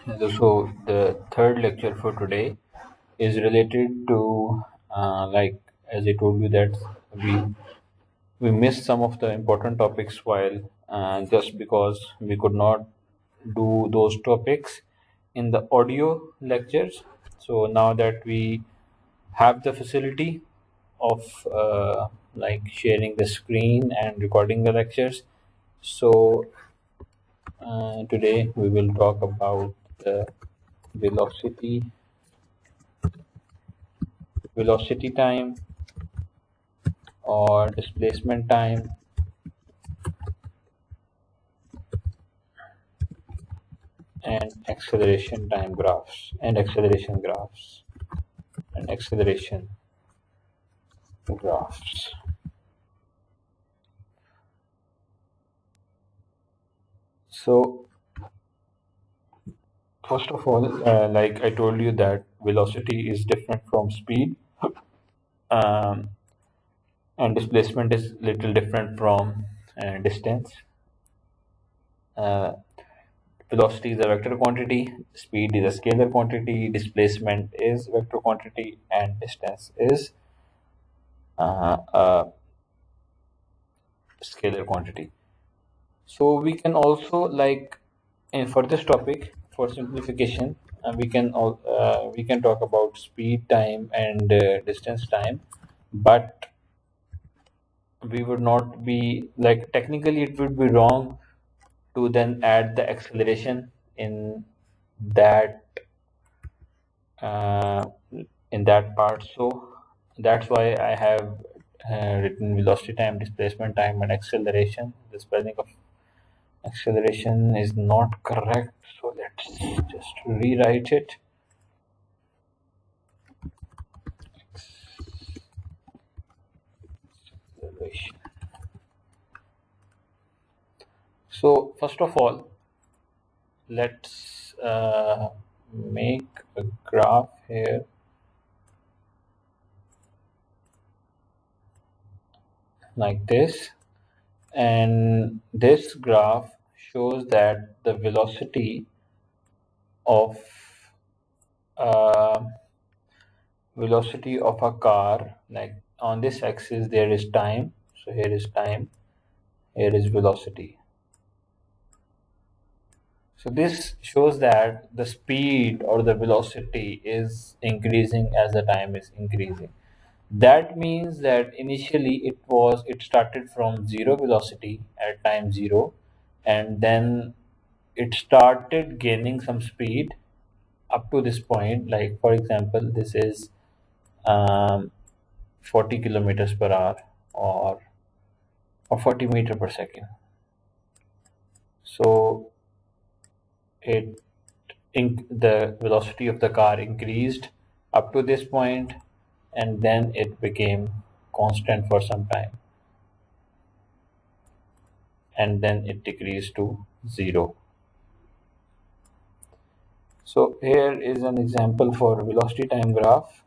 So the third lecture for today is related to like as I told you that we we missed some of the important topics while just because we could not do those topics in the audio lectures. So now that we have the facility of like sharing the screen and recording the lectures, so today we will talk about the velocity velocity time or displacement time and acceleration time graphs and acceleration graphs and acceleration graphs. So first of all, like I told you that velocity is different from speed, um, and displacement is little different from distance. uh, Velocity is a vector quantity, speed is a scalar quantity, displacement is vector quantity, and distance is a scalar quantity. So we can also like for this topic, for simplification, we can talk about speed time and distance time, but we would not be like technically it would be wrong to then add the acceleration that uh, in that part. So that's why I have written velocity time, displacement time, and acceleration. The spelling of acceleration is not correct, so let's just rewrite it. Acceleration. So first of all, let's make a graph here like this, and this graph shows that the of uh, velocity of a car, like on this axis there is time, so here is time, here is velocity. So this shows that the speed or the velocity is increasing as the time is increasing. That means that initially it started from zero velocity at time zero, and then it started gaining some speed up to this point. Like for example, this is um, 40 kilometers per hour, or 40 meter per second. So it the velocity of the car increased up to this point, and then it became constant for some time, and then it decreased to zero. So here is an example for velocity time graph.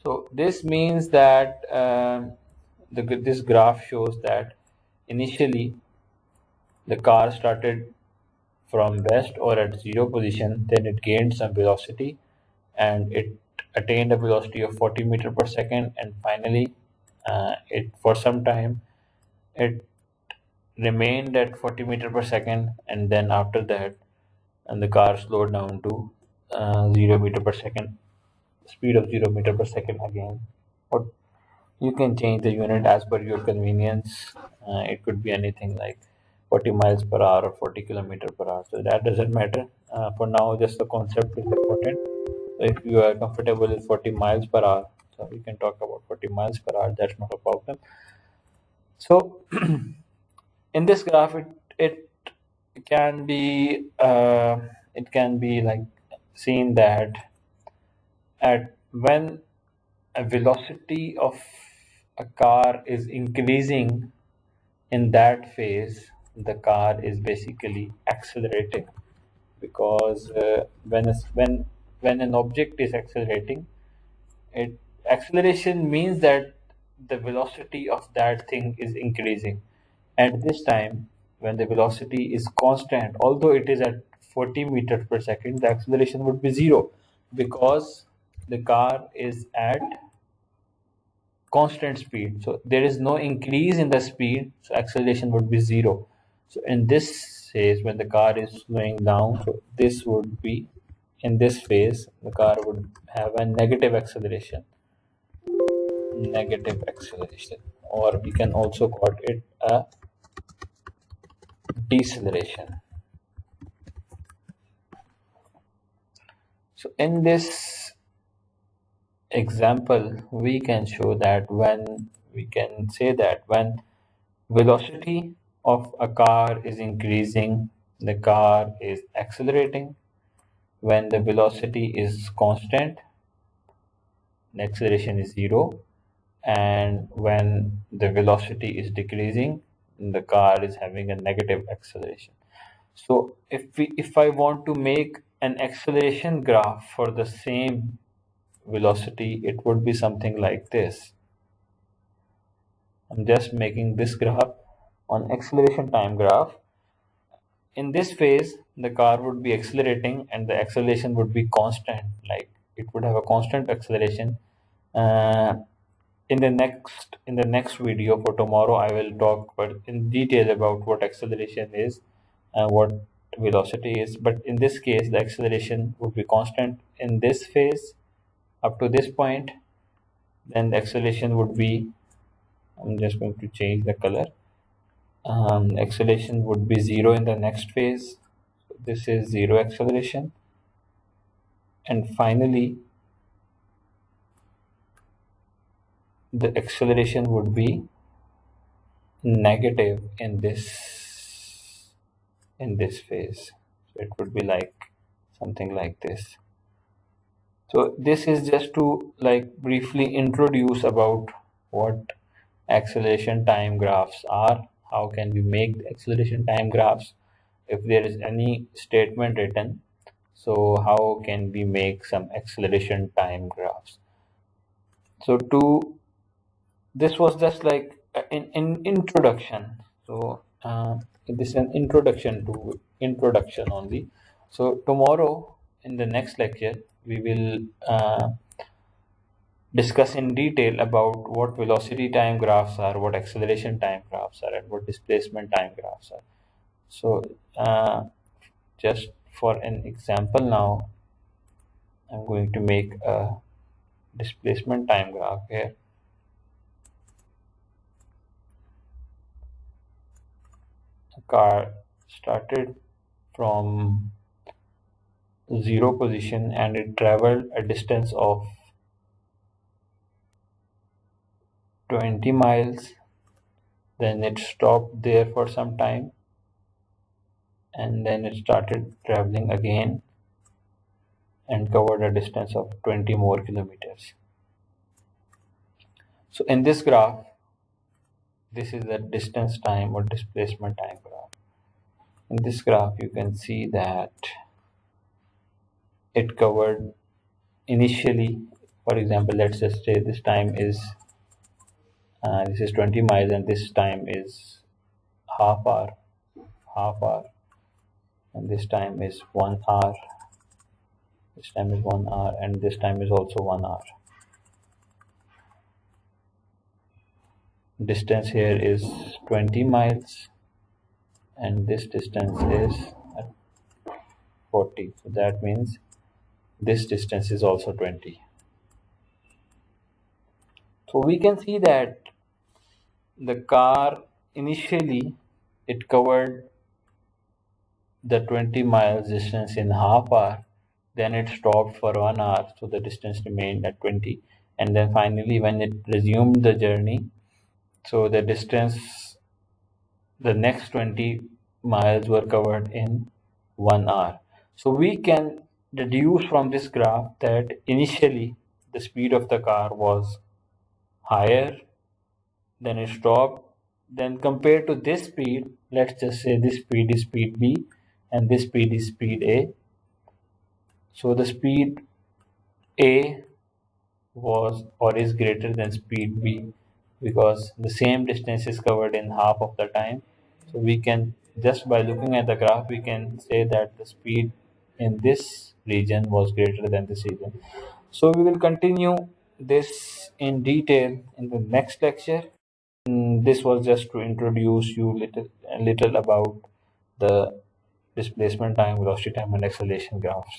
So this means that this graph shows that initially the car started from rest or at zero position, then it gained some velocity and it attained a velocity of 40 meter per second, and finally it for some time it remained at 40 meter per second, and then after that and the car slowed down to 0 meter per second, speed of 0 meter per second again. Or you can change the unit as per your convenience. It could be anything like 40 miles per hour or 40 kilometer per hour. So that doesn't matter. For now, just the concept is important. So if you are comfortable with 40 miles per hour, so we can talk about 40 miles per hour. That's not a problem. So in this graph, it can be it can be like seen that at when a velocity of a car is increasing, in that phase the car is basically accelerating, because when an object is accelerating, it acceleration means that the velocity of that thing is increasing. At this time when the velocity is constant, although it is at 40 meters per second, the acceleration would be zero because the car is at constant speed. So there is no increase in the speed, so acceleration would be zero. So in this phase, when the car is slowing down, so this would be in this phase, the car would have a negative acceleration, or we can also call it a deceleration. So in this example, we can show that when velocity of a car is increasing, the car is accelerating. When the velocity is constant, the acceleration is zero. And when the velocity is decreasing, the car is having a negative acceleration. So if I want to make an acceleration graph for the same velocity, it would be something like this. I'm just making this graph on acceleration time graph. In this phase, the car would be accelerating and the acceleration would be constant, like it would have a constant acceleration. Uh, in the next video for tomorrow, I will talk but in detail about what acceleration is and what velocity is. But in this case, the acceleration would be constant in this phase up to this point. Then the acceleration would be, I'm just going to change the color. Acceleration would be zero in the next phase. So this is zero acceleration. And finally, the acceleration would be negative in this phase. So it would be like something like this. So this is just to like briefly introduce about what acceleration time graphs are, how can we make the acceleration time graphs if there is any statement written. So how can we make some acceleration time graphs? So to this was just like an introduction. So this is an introduction only. So tomorrow in the next lecture we will discuss in detail about what velocity time graphs are, what acceleration time graphs are, and what displacement time graphs are. So just for an example now, I'm going to make a displacement time graph here. The car started from zero position and it traveled a distance of 20 miles. Then it stopped there for some time and then it started traveling again and covered a distance of 20 more kilometers. So in this graph, this is the distance time or displacement time graph. In this graph, you can see that it covered initially, for example, let's just say this time is this is 20 miles and this time is half hour, and this time is 1 hour, this time is 1 hour, and this time is also 1 hour. Distance here is 20 miles and this distance is 40, so that means this distance is also 20. So we can see that the car initially it covered the 20 miles distance in half hour, then it stopped for 1 hour, so the distance remained at 20, and then finally when it resumed the journey, so the distance, the next 20 miles were covered in 1 hour. So we can deduce from this graph that initially the speed of the car was higher, then it stopped, then compared to this speed, let's just say this speed is speed B and this speed is speed A. So the speed A was or is greater than speed B because the same distance is covered in half of the time. So we can just by looking at the graph, we can say that the speed in this region was greater than this region. So we will continue this in detail in the next lecture. This was just to introduce you a little about the displacement time, velocity time, and acceleration graphs.